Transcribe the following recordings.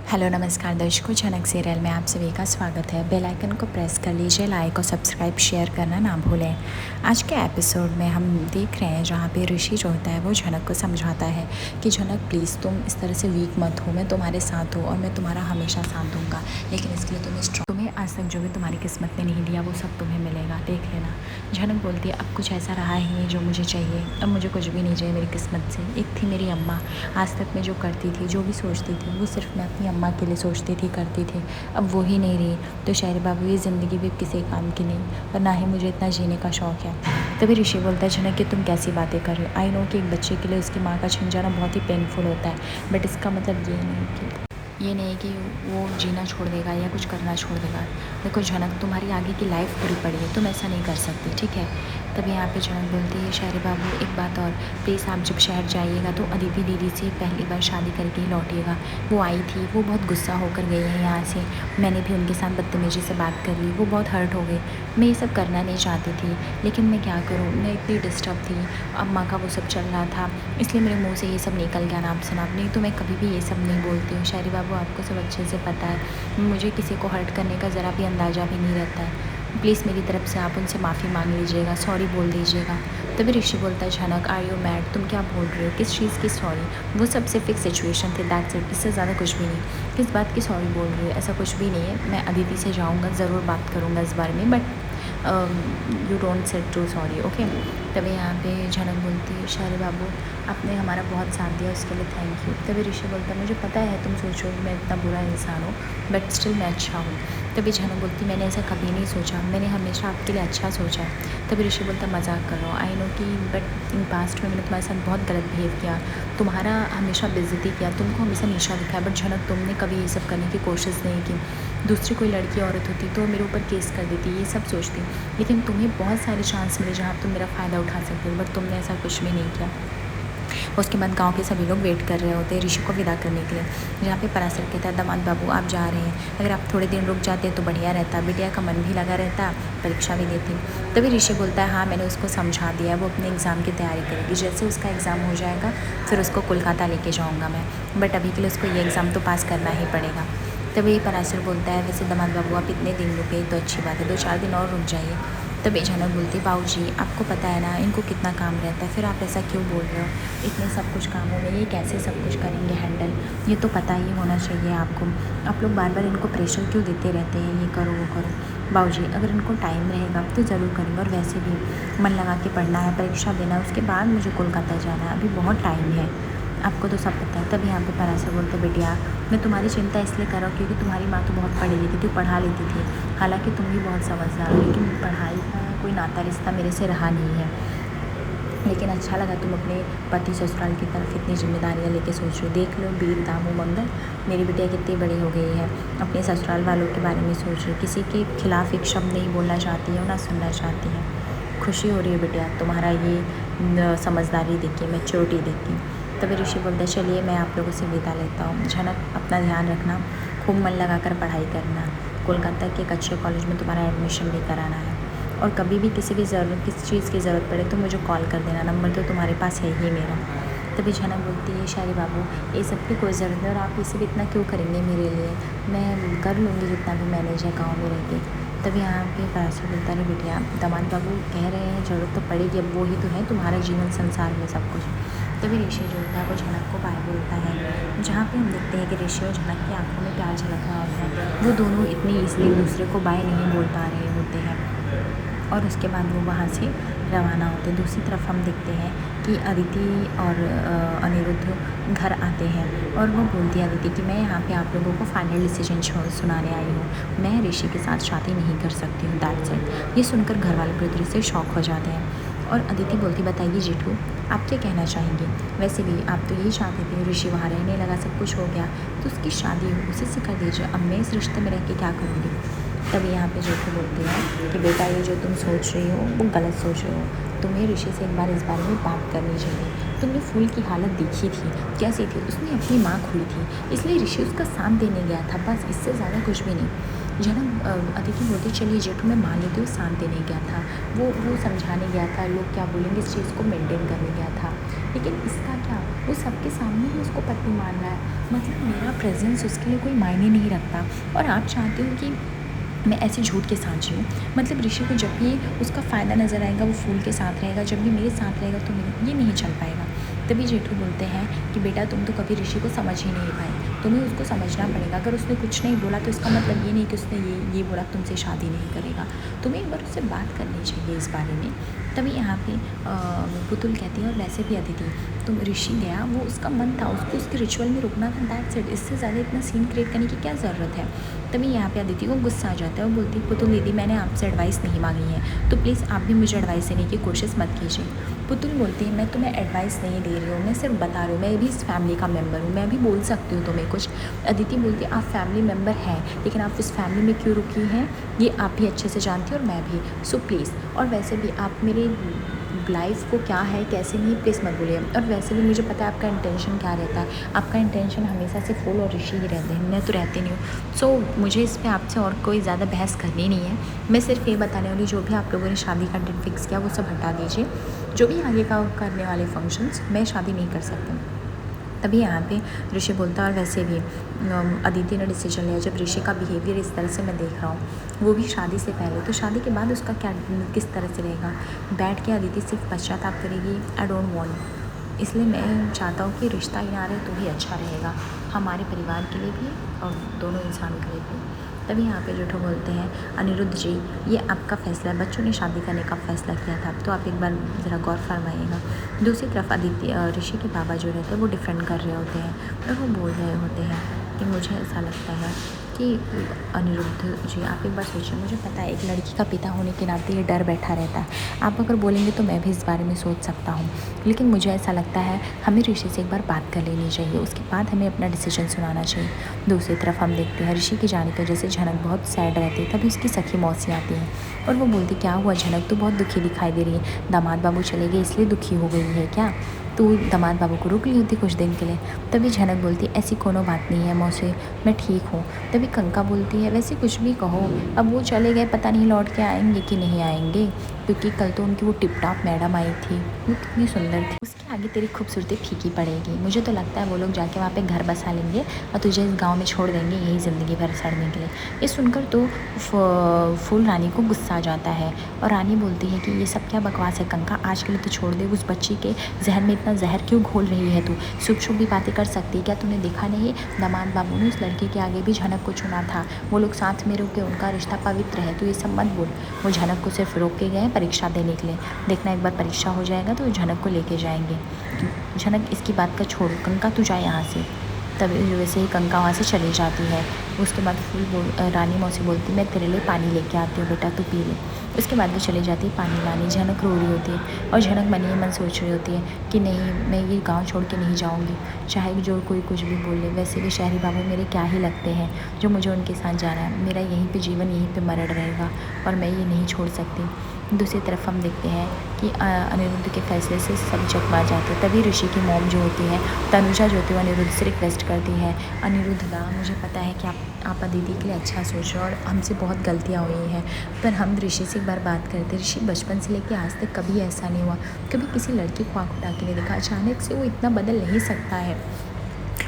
Hello नमस्कार दर्शकों, झनक सीरियल में आप सभी का स्वागत है। बेल आइकन को प्रेस कर लीजिए, लाइक और सब्सक्राइब शेयर करना ना भूलें। आज के एपिसोड में हम देख रहे हैं जहाँ पे ऋषि जो होता है वो झनक को समझाता है कि झनक प्लीज़ तुम इस तरह से वीक मत हो, मैं तुम्हारे साथ हूँ और मैं तुम्हारा हमेशा साथ दूंगा, लेकिन इसके लिए तुम्हें स्ट्रॉन्ग, तुम्हें आज तक जो भी तुम्हारी किस्मत ने नहीं दिया वो सब तुम्हें मिलेगा, देख लेना। झनक बोलती है अब कुछ ऐसा रहा ही नहीं जो मुझे चाहिए, अब मुझे कुछ भी नहीं चाहिए मेरी किस्मत से। एक थी मेरी अम्मा, आज तक मैं जो करती थी, जो भी सोचती थी, वो सिर्फ मैं अपनी अम्मा के लिए सोचती थी, करती थी। अब वो ही नहीं रही तो शायरी बाबू ये ज़िंदगी भी किसी काम की नहीं, और ना ही मुझे इतना जीने का शौक़ है। तभी ऋषि बोलता है झनक कि तुम कैसी बातें कर रहे हो। आई नो कि एक बच्चे के लिए उसकी माँ का छिन जाना बहुत ही पेनफुल होता है, बट इसका मतलब ये नहीं कि वो जीना छोड़ देगा या कुछ करना छोड़ देगा। देखो झनक, तुम्हारी आगे की लाइफ पूरी पड़ी है, तुम ऐसा नहीं कर सकती, ठीक है। तभी यहाँ पे झनक बोलती है शायरी बाबू एक बात और, प्लीज़ आप जब शहर जाइएगा तो अदिति दीदी से पहली बार शादी करके ही लौटिएगा। वो आई थी, वो बहुत गुस्सा होकर गई है यहाँ से, मैंने भी उनके साथ बदतमीजी से बात कर ली, वो बहुत हर्ट हो गई। मैं ये सब करना नहीं चाहती थी, लेकिन मैं क्या करूँ, मैं इतनी डिस्टर्ब थी, अम्मा का वो सब चल रहा था, इसलिए मेरे मुँह से ये सब निकल गया नाम सुना। नहीं तो मैं कभी भी ये सब नहीं बोलती हूँ शायरी बाबू, आपको सब अच्छे से पता है, मुझे किसी को हर्ट करने का ज़रा भी अंदाज़ा भी नहीं रहता है। प्लीज़ मेरी तरफ से आप उनसे माफ़ी मांग लीजिएगा, सॉरी बोल दीजिएगा। तभी ऋषि बोलता है झनक आर यू मैड, तुम क्या बोल रहे हो, किस चीज़ की सॉरी, वो सब सिर्फ एक सिचुएशन थी, दैट्स इट, इससे ज़्यादा कुछ भी नहीं। किस बात की सॉरी बोल रही हो, ऐसा कुछ भी नहीं है। मैं अदिति से जाऊँगा, ज़रूर बात करूँगा इस बारे में, but you don't said to sorry, okay. तभी यहाँ पे झनक बोलती है शायरी बाबू आपने हमारा बहुत साथ दिया, उसके लिए थैंक यू। तभी ऋषि बोलता है मुझे पता है तुम सोचो मैं इतना बुरा इंसान हूँ, बट स्टिल मैं अच्छा हूँ। तभी झनक बोलती मैंने ऐसा कभी नहीं सोचा, मैंने हमेशा आपके लिए अच्छा सोचा है। तभी ऋषि बोलता मजाक कर रहा हूँ, आई नो कि बट इन पास्ट में मैंने तुम्हारे साथ बहुत गलत बिहेव किया, तुम्हारा हमेशा बेइज्जती किया, तुमको हमेशा नीचा दिखाया, बट झनक तुमने कभी ये सब करने की कोशिश नहीं की। दूसरी कोई लड़की औरत होती तो मेरे ऊपर केस कर देती, ये सब सोचती, लेकिन तुम्हें बहुत सारे चांस मिले जहाँ तुम मेरा फ़ायदा उठा सकते हो, बट तुमने ऐसा कुछ भी नहीं किया। उसके बाद गांव के सभी लोग वेट कर रहे होते हैं ऋषि को विदा करने के लिए, जहाँ पे पराशर कहता है दामाद बाबू आप जा रहे हैं, अगर आप थोड़े दिन रुक जाते तो बढ़िया रहता, बिटिया का मन भी लगा रहता, परीक्षा भी देती। तभी ऋषि बोलता है हाँ मैंने उसको समझा दिया, वो अपने एग्ज़ाम की तैयारी करेगी, जैसे उसका एग्ज़ाम हो जाएगा फिर उसको कोलकाता लेके जाऊँगा मैं, बट अभी के लिए उसको ये एग्ज़ाम तो पास करना ही पड़ेगा। तभी पराशर बोलता है वैसे दामाद बाबू आप इतने दिन रुके तो अच्छी बात है, 2-4 दिन और रुक जाइए। तभी झनक बोलती बाबूजी आपको पता है ना इनको कितना काम रहता है, फिर आप ऐसा क्यों बोल रहे हो, इतने सब कुछ कामों में ये कैसे सब कुछ करेंगे हैंडल, ये तो पता ही होना चाहिए आपको, आप लोग बार बार इनको प्रेशर क्यों देते रहते हैं, ये करो वो करो। बाबूजी अगर इनको टाइम रहेगा तो ज़रूर करेंगे, और वैसे भी मन लगा के पढ़ना है, परीक्षा देना है, उसके बाद मुझे कोलकाता जाना है, अभी बहुत टाइम है, आपको तो सब पता है। तभी यहाँ पे पराशर बोलते बिटिया मैं तुम्हारी चिंता इसलिए कर रहा हूँ क्योंकि तुम्हारी माँ तो बहुत पढ़ी लिखी थी, पढ़ा लेती थी, हालांकि तुम भी बहुत समझदार हो, लेकिन पढ़ाई का कोई नाता रिश्ता मेरे से रहा नहीं है, लेकिन अच्छा लगा तुम अपने पति ससुराल की तरफ इतनी जिम्मेदारियाँ लेके सोच रहे हो। देख लो वीर दामू मंगल, मेरी बिटिया कितनी बड़ी हो गई है, अपने ससुराल वालों के बारे में सोच रही है, किसी के खिलाफ एक शब्द नहीं बोलना चाहती है और ना सुनना चाहती है। खुशी हो रही है बिटिया तुम्हारा ये समझदारी देख के, मैच्योरिटी देख के। तभी ऋषि बोलता है चलिए मैं आप लोगों से विदा लेता हूँ, झनक अपना ध्यान रखना, खूब मन लगा कर पढ़ाई करना, कोलकाता के एक अच्छे कॉलेज में तुम्हारा एडमिशन भी कराना है, और कभी भी किसी चीज़ की ज़रूरत पड़े तो मुझे कॉल कर देना, नंबर तो तुम्हारे पास है ही मेरा। तभी झनक बोलती है शायरी बाबू ये सब की कोई ज़रूरत नहीं, और आप इसे भी इतना क्यों करेंगे मेरे लिए, मैं कर लूँगी जितना भी मैनेज है गाँव में रह के। तभी यहाँ पे पराशर बोलता है बिटिया दामाद बाबू कह रहे हैं ज़रूरत तो पड़ेगी, अब वो ही तो है तुम्हारा जीवन संसार में सब कुछ। तभी ऋषि जो होता है वो झनक को बाय बोलता है, जहाँ पे हम देखते हैं कि ऋषि और झनक की आंखों में प्यार झलक रहा होता है, वो दोनों इतनी इसलिए एक दूसरे को बाय नहीं बोल पा रहे होते हैं, और उसके बाद वो वहाँ से रवाना होते हैं। दूसरी तरफ हम देखते हैं कि अदिति और अनिरुद्ध घर आते हैं, और वो बोलती है अदिति कि मैं यहाँ पे आप लोगों को फाइनल डिसीजन सुनाने आई हूँ, मैं ऋषि के साथ शादी नहीं कर सकती हूँ, दैट्स इट। ये सुनकर घर वाले पूरी तरह से शॉक हो जाते हैं, और अदिति बोलती बताइए जेठू आप क्या कहना चाहेंगे, वैसे भी आप तो यही चाहते थे ऋषि वहाँ रहने लगा, सब कुछ हो गया तो उसकी शादी हो उसी से कर दीजिए, अब मैं इस रिश्ते में रह के क्या करूँगी। तभी यहाँ पे जेठू बोलते हैं कि बेटा ये जो तुम सोच रही हो वो गलत सोच रहे हो, तुम्हें ऋषि से एक बार इस बारे में बात करनी चाहिए। तुमने फूल की हालत देखी थी कैसी थी, उसने अपनी माँ खोई थी, इसलिए ऋषि उसका साथ देने गया था, बस इससे ज़्यादा कुछ भी नहीं। जनक अदिति बोलती चलिए जेठू मैं मान लेती हूँ शांत देने गया था, वो समझाने गया था, लोग क्या बोलेंगे इस चीज़ को मेंटेन करने गया था, लेकिन इसका क्या, वो सबके सामने ही उसको पत्नी मान रहा है। मतलब मेरा प्रेजेंस उसके लिए कोई मायने नहीं रखता, और आप चाहते हो कि मैं ऐसे झूठ के साथ जीऊँ। मतलब ऋषि को जब भी उसका फ़ायदा नज़र आएगा वो फूल के साथ रहेगा, जब भी मेरे साथ रहेगा तो मेरे ये नहीं चल पाएगा। तभी जेठू बोलते हैं कि बेटा तुम तो कभी ऋषि को समझ ही नहीं पाए, तुम्हें उसको समझना पड़ेगा। अगर उसने कुछ नहीं बोला तो इसका मतलब ये नहीं कि उसने ये बोला तुमसे शादी नहीं करेगा। तुम्हें एक बार उससे बात करनी चाहिए इस बारे में। तभी यहाँ पे पुतुल कहती है और वैसे भी अदिति, तुम ऋषि गया, वो उसका मन था, उसको उसके रिचुअल में रुकना था, दैट्स इट। इससे ज़्यादा इतना सीन क्रिएट करने की क्या ज़रूरत है। तभी यहाँ पे अदिति को गुस्सा आ जाता है। वो बोलती है पुतुल दीदी मैंने आपसे एडवाइस नहीं मांगी है, तो प्लीज़ आप भी मुझे एडवाइस देने की कोशिश मत कीजिए। पुतुल बोलती है मैं तुम्हें एडवाइस नहीं दे रही हूँ, मैं सिर्फ बता रही हूँ, मैं भी इस फैमिली का मेम्बर हूँ, मैं भी बोल सकती हूँ तुम्हें कुछ। अदिति बोलती है आप फैमिली मेम्बर हैं, लेकिन आप इस फैमिली में क्यों रुकी हैं ये आप भी अच्छे से जानती हो और मैं भी। सो प्लीज़, और वैसे भी आप मेरे लाइफ को क्या है कैसे नहीं प्लीज़ मत बोलिए। और वैसे भी मुझे पता है आपका इंटेंशन क्या रहता है, आपका इंटेंशन हमेशा से फूल और ऋषि ही रहते हैं, मैं तो रहती नहीं हूँ। सो मुझे इस पर आपसे और कोई ज़्यादा बहस करनी नहीं है। मैं सिर्फ ये बताने वाली, जो भी आप लोगों ने शादी का डेट फिक्स किया वो सब हटा दीजिए। जो भी आगे का करने वाले फंक्शंस, मैं शादी नहीं कर सकती। तभी यहाँ पे ऋषि बोलता है और वैसे भी अदिति ने डिसीजन लिया, जब ऋषि का बिहेवियर इस तरह से मैं देख रहा हूँ, वो भी शादी से पहले, तो शादी के बाद उसका क्या किस तरह से रहेगा। बैठ के अदिति सिर्फ पश्चाताप करेगी, आई डोंट वांट। इसलिए मैं चाहता हूँ कि रिश्ता ही ना रहे तो ही अच्छा रहेगा, हमारे परिवार के लिए भी और दोनों इंसान के लिए भी। तभी यहाँ पे जेठू बोलते हैं अनिरुद्ध जी ये आपका फ़ैसला है, बच्चों ने शादी करने का फ़ैसला किया था, तो आप एक बार ज़रा गौर फरमाइएगा। दूसरी तरफ अदिति ऋषि के बाबा जो रहते हैं वो डिफेंड कर रहे होते हैं और वो बोल रहे होते हैं कि मुझे ऐसा लगता है कि अनिरुद्ध जी आप एक बार सोचिए, मुझे पता है एक लड़की का पिता होने के नाते ये डर बैठा रहता है, आप अगर बोलेंगे तो मैं भी इस बारे में सोच सकता हूँ, लेकिन मुझे ऐसा लगता है हमें ऋषि से एक बार बात कर लेनी चाहिए, उसके बाद हमें अपना डिसीजन सुनाना चाहिए। दूसरी तरफ हम देखते हैं ऋषि की जाने की वजह से झनक बहुत सैड रहती है। तभी उसकी सखी मौसी आती है और वो बोलती क्या हुआ झनक, तो बहुत दुखी दिखाई दे रही है, दामाद बाबू चले गए इसलिए दुखी हो गई है क्या, तो दामाद बाबू को रुक ली होती कुछ दिन के लिए। तभी झनक बोलती ऐसी कोनो बात नहीं है मौसी, मैं ठीक हूँ। तभी कंका बोलती है वैसे कुछ भी कहो, अब वो चले गए, पता नहीं लौट के आएंगे कि नहीं आएंगे, क्योंकि कल तो उनकी वो टिप टॉप मैडम आई थी, वो कितनी सुंदर थी, उसके आगे तेरी खूबसूरती फीकी पड़ेगी। मुझे तो लगता है वो लोग जाके वहाँ पे घर बसा लेंगे और तुझे इस गाँव में छोड़ देंगे यही ज़िंदगी भर सड़ने के लिए। ये सुनकर तो फूल रानी को गुस्सा आ जाता है और रानी बोलती है कि ये सब क्या बकवास है कंका, आज के लिए तो छोड़ दे, उस बच्ची के जहर में इतना जहर क्यों घोल रही है तू, शुभ शुभ भी बातें कर सकती है क्या, तूने देखा नहीं दामाद बाबू ने उस लड़की के आगे भी झनक को चुना था, वो लोग साथ में रुके, उनका रिश्ता पवित्र है, तो ये सब मत बोल। वो झनक को सिर्फ रोक के गए परीक्षा देने के लिए, देखना एक बार परीक्षा हो जाएगा तो झनक को लेके जाएंगे। झनक इसकी बात का छोड़, कंका तू जा यहाँ से। तभी वैसे ही कंका वहाँ से चली जाती है। उसके बाद रानी मौसी बोलती मैं तेरे लिए पानी लेके आती हूँ बेटा, तू पी ले। उसके बाद वो चली जाती है पानी लाने। झनक रो रही होती है और झनक मन ही मन सोच रही होती है कि नहीं मैं ये गांव छोड़ के नहीं जाऊंगी, चाहे जो कोई कुछ भी बोले। वैसे भी शहरी बाबू मेरे क्या ही लगते हैं जो मुझे उनके साथ जाना है, मेरा यहीं पे जीवन यहीं पे मरण रहेगा और मैं ये नहीं छोड़ सकती। दूसरी तरफ हम देखते हैं कि अनिरुद्ध के फैसले से सब चकमा जाते हैं। तभी ऋषि की मॉम जो होती है तनुजा जो होती है अनिरुद्ध से रिक्वेस्ट करती है, अनिरुद्ध दा मुझे पता है कि आप दीदी के लिए अच्छा सोच रहे हो और हमसे बहुत गलतियाँ हुई हैं, पर हम ऋषि से एक बार बात करते। ऋषि बचपन से लेकर आज तक कभी ऐसा नहीं हुआ, कभी किसी लड़की को आँख उठा के नहीं देखा, अचानक से वो इतना बदल नहीं सकता है,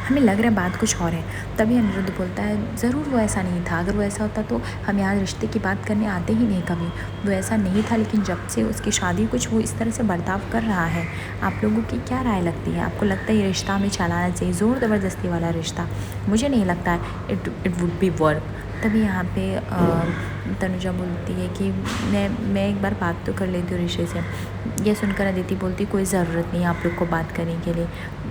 हमें लग रहा है बात कुछ और है। तभी अनिरुद्ध बोलता है ज़रूर वो ऐसा नहीं था, अगर वो ऐसा होता तो हम यहाँ रिश्ते की बात करने आते ही नहीं कभी, वो ऐसा नहीं था, लेकिन जब से उसकी शादी कुछ वो इस तरह से बर्ताव कर रहा है। आप लोगों की क्या राय लगती है, आपको लगता है ये रिश्ता हमें चलाना चाहिए, ज़ोर ज़बरदस्ती वाला रिश्ता? मुझे नहीं लगता है इट वुड बी वर्क। तभी यहाँ पे तनुजा बोलती है कि मैं एक बार बात तो कर लेती हूँ ऋषि से। यह सुनकर अदिति बोलती कोई ज़रूरत नहीं आप लोग को बात करने के लिए।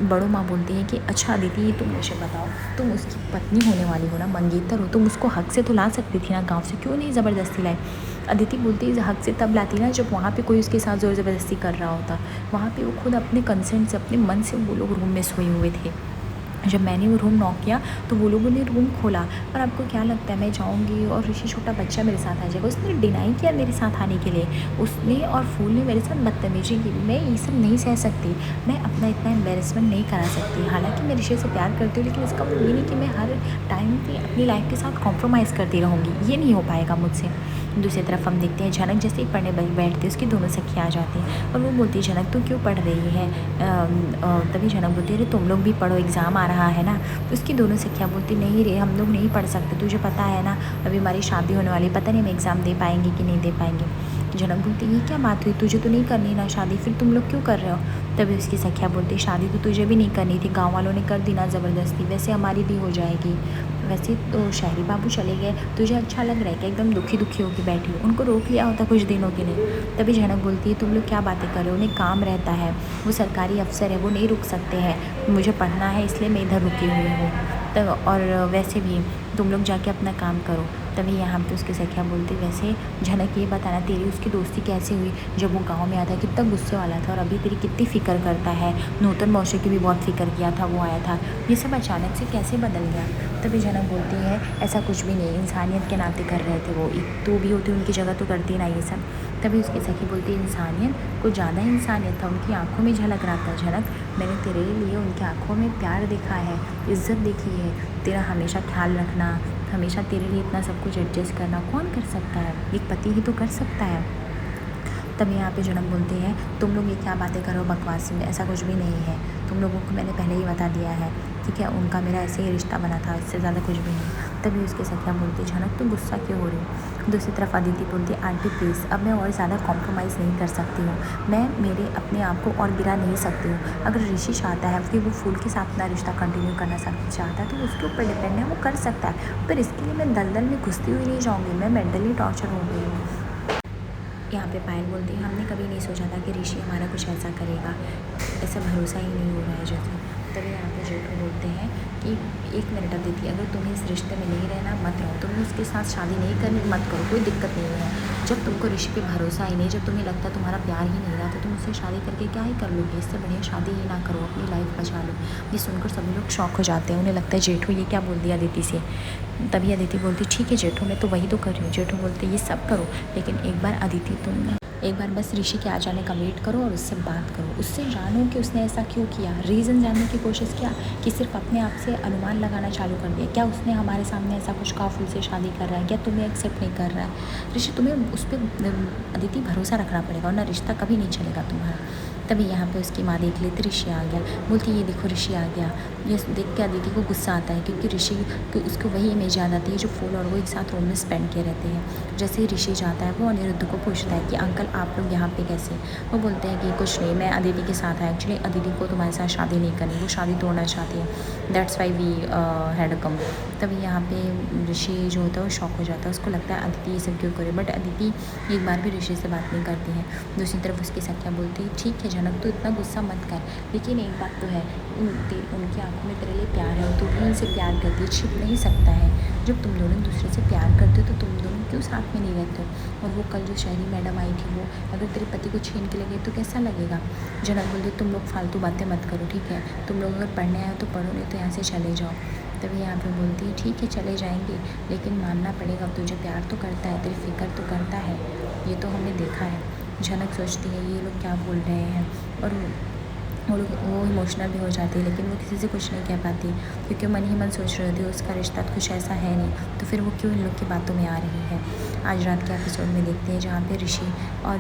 बड़ो माँ बोलती है कि अच्छा अदिति ये तुम मुझे बताओ, तुम उसकी पत्नी होने वाली हो ना, मंगेतर हो, तुम उसको हक से तो ला सकती थी ना गाँव से, क्यों नहीं ज़बरदस्ती लाई? अदिति बोलती है हक से तब लाती ना जब वहाँ पे कोई उसके साथ ज़ोर ज़बरदस्ती कर रहा होता, वहाँ पे वो खुद अपने कंसेंट से अपने मन से वो लोग रूम में सोए हुए थे। जब मैंने वो रूम नॉक किया तो वो लोगों ने रूम खोला, और आपको क्या लगता है मैं जाऊंगी और ऋषि छोटा बच्चा मेरे साथ आ जाएगा? उसने डिनाई किया मेरे साथ आने के लिए, उसने और फूल ने मेरे साथ बदतमीजी की। मैं ये सब नहीं सह सकती, मैं अपना इतना एम्बेरसमेंट नहीं करा सकती। हालांकि मैं ऋषि से प्यार करती हूँ, लेकिन इसका मतलब ये नहीं कि मैं हर टाइम पे अपनी लाइफ के साथ कॉम्प्रोमाइज़ करती रहूँगी, ये नहीं हो पाएगा मुझसे। दूसरी तरफ हम देखते हैं झनक जैसे ही पढ़ने बैठती है उसकी दोनों सखियाँ आ जाती हैं और वो बोलती है झनक तू क्यों पढ़ रही है। तभी झनक बोलती है अरे तुम लोग भी पढ़ो, एग्ज़ाम आ रहा है ना। तो उसकी दोनों सखियाँ बोलती नहीं रे, हम लोग नहीं पढ़ सकते, तुझे पता है ना अभी हमारी शादी होने वाली, पता नहीं हम एग्ज़ाम दे पाएंगे कि नहीं दे पाएंगे। झनक बोलती ये क्या बात हुई, तुझे तो नहीं करनी ना शादी, फिर तुम लोग क्यों कर रहे हो। तभी उसकी सखियाँ बोलती शादी तो तुझे भी नहीं करनी थी, गाँव वालों ने कर दी ना ज़बरदस्ती, वैसे हमारी भी हो जाएगी। वैसे तो शहरी बाबू चले गए, तुझे अच्छा लग रहा है कि एकदम दुखी दुखी होकर बैठी हो, उनको रोक लिया होता कुछ दिनों के लिए। तभी झनक बोलती है तुम लोग क्या बातें कर रहे हो, उन्हें काम रहता है, वो सरकारी अफसर है, वो नहीं रुक सकते हैं, मुझे पढ़ना है इसलिए मैं इधर रुकी हुई हूँ। तब और वैसे भी तुम लोग जाके अपना काम करो। तभी यहाँ पे उसकी सखियाँ बोलती वैसे झनक ये बताना तेरी उसकी दोस्ती कैसे हुई, जब वो गांव में आया था कितना गुस्से वाला था और अभी तेरी कितनी फ़िक्र करता है, नूतन मौसी की भी बहुत फ़िक्र किया था, वो आया था, ये सब अचानक से कैसे बदल गया। तभी झनक बोलती है ऐसा कुछ भी नहीं, इंसानियत के नाते कर रहे थे वो, तू भी होती उनकी जगह तो करती ना ये सब। तभी उसकी सखी बोलती इंसानियत, कुछ ज़्यादा इंसानियत था, उनकी आंखों में झलक रहा था झनक, मैंने तेरे लिए उनकी आंखों में प्यार देखा है, इज़्ज़त देखी है, तेरा हमेशा ख्याल रखना, हमेशा तेरे लिए इतना सब कुछ एडजस्ट करना कौन कर सकता है, एक पति ही तो कर सकता है। तब यहाँ पे झनक बोलती है तुम लोग ये क्या बातें करो बकवास में, ऐसा कुछ भी नहीं है, तुम लोगों को मैंने पहले ही बता दिया है, ठीक है, उनका मेरा ऐसे ही रिश्ता बना था, इससे ज़्यादा कुछ भी नहीं। तभी उसकी सखियाँ बोलती झनक तुम गुस्सा क्यों हो रही। दूसरी तरफ अदिति बोलती आंटी प्लीज़ अब मैं और ज़्यादा कॉम्प्रोमाइज़ नहीं कर सकती हूँ, मैं मेरे अपने आप को और गिरा नहीं सकती हूँ, अगर ऋषि चाहता है कि वो फूल के साथ अपना रिश्ता कंटिन्यू करना चाहता है तो उसके ऊपर डिपेंड है, वो कर सकता है, पर इसके लिए मैं दलदल में घुसती हुई नहीं जाऊँगी, मैं मेंटली टॉर्चर हो गई हूँ। यहाँ पे पायल बोलती है हमने कभी नहीं सोचा था कि ऋषि हमारा कुछ ऐसा करेगा, ऐसा भरोसा ही नहीं हो रहा है जैसे। तभी यहाँ पे जेठू बोलते हैं कि एक मिनट अदिति, अगर तुम्हें इस रिश्ते में नहीं रहना मत रहो, तुम्हें उसके साथ शादी नहीं करनी मत करो, कोई दिक्कत नहीं है। जब तुमको ऋषि पे भरोसा ही नहीं, जब तुम्हें लगता है तुम्हारा प्यार ही नहीं रहा तो तुम उससे शादी करके क्या ही कर लोगे, इससे बढ़िया शादी ही ना करो, अपनी लाइफ बचा लो। ये सुनकर सभी लोग शॉक हो जाते हैं, उन्हें लगता है जेठू ये क्या बोल दिया अदिति से। तभी अदिति बोलती ठीक है जेठू मैं तो वही तो कर रही हूँ। जेठू बोलते ये सब करो लेकिन एक बार अदिति तुम एक बार बस ऋषि के आ जाने का वेट करो और उससे बात करो, उससे जानो कि उसने ऐसा क्यों किया, रीज़न जानने की कोशिश किया कि सिर्फ अपने आप से अनुमान लगाना चालू कर दिया, क्या उसने हमारे सामने ऐसा कुछ कहा फूल से शादी कर रहा है, क्या तुम्हें एक्सेप्ट नहीं कर रहा है। ऋषि तुम्हें उस पर अदिति भरोसा रखना पड़ेगा वरना रिश्ता कभी नहीं चलेगा तुम्हारा। तभी यहाँ पे उसकी माँ देख लेती ऋषि आ गया, बोलती ये देखो ऋषि आ गया। ये देख के अदिति को गुस्सा आता है क्योंकि ऋषि उसको वही इमेज याद आती है जो फूल और वो एक साथ रूम में स्पेंड किए रहते हैं। जैसे ही ऋषि जाता है वो अनिरुद्ध को पूछता है कि अंकल आप लोग यहाँ पे कैसे। वो बोलते हैं कि कुछ नहीं, मैं अदिति के साथ है, एक्चुअली अदिति को तुम्हारे साथ शादी नहीं करनी, वो शादी तोड़ना चाहती है, that's why we had come. तभी यहाँ पे ऋषि जो होता है वो शॉक हो जाता है, उसको लगता है अदिति ये सब क्यों करे, बट अदिति एक बार भी ऋषि से बात नहीं करती है। दूसरी तरफ उसकी सखियाँ बोलती है ठीक है झनक तो इतना गुस्सा मत कर, लेकिन एक बात तो है उनकी आंखों में तेरे लिए प्यार है और तू भी उनसे प्यार करती है, छिप नहीं सकता है। जब तुम दोनों दूसरे से प्यार करते हो तो तुम दोनों क्यों साथ में नहीं रहते हो। और वो कल जो शहरी मैडम आई थी वो अगर तेरे पति को छीन के लगे तो कैसा लगेगा। जनक बोलते तुम लोग फालतू बातें मत करो, ठीक है, तुम लोग अगर पढ़ने आए हो तो पढ़ो, नहीं तो यहाँ से चले जाओ। तभी यहाँ पे बोलती है ठीक है चले जाएंगे, लेकिन मानना पड़ेगा तुझे प्यार तो करता है, तेरी फिक्र तो करता है, ये तो हमने देखा है। झनक सोचती है ये लोग क्या बोल रहे हैं और वो इमोशनल भी हो जाती है, लेकिन वो किसी से कुछ नहीं कह पाती क्योंकि मन ही मन सोच रहे थे उसका रिश्ता कुछ ऐसा है नहीं, तो फिर वो क्यों इन लोग की बातों में आ रही है। आज रात के एपिसोड में देखते हैं जहाँ पे ऋषि और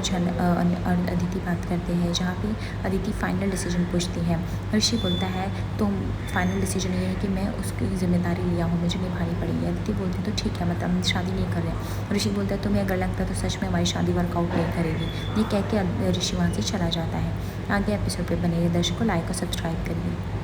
अदिति बात करते हैं, जहाँ पे अदिति फाइनल डिसीजन पूछती है। ऋषि बोलता है तो फाइनल डिसीजन ये है कि मैं उसकी जिम्मेदारी लिया हूँ, मुझे निभानी पड़ेगी। अदिति बोलती तो ठीक है, मतलब हम शादी नहीं कर रहे। ऋषि बोलता है तुम्हें अगर लगता है तो सच में हमारी शादी वर्कआउट नहीं करेगी। ये कह के ऋषि वहाँ से चला जाता है। आगे एपिसोड पे बने दर्शकों लाइक और सब्सक्राइब करिए।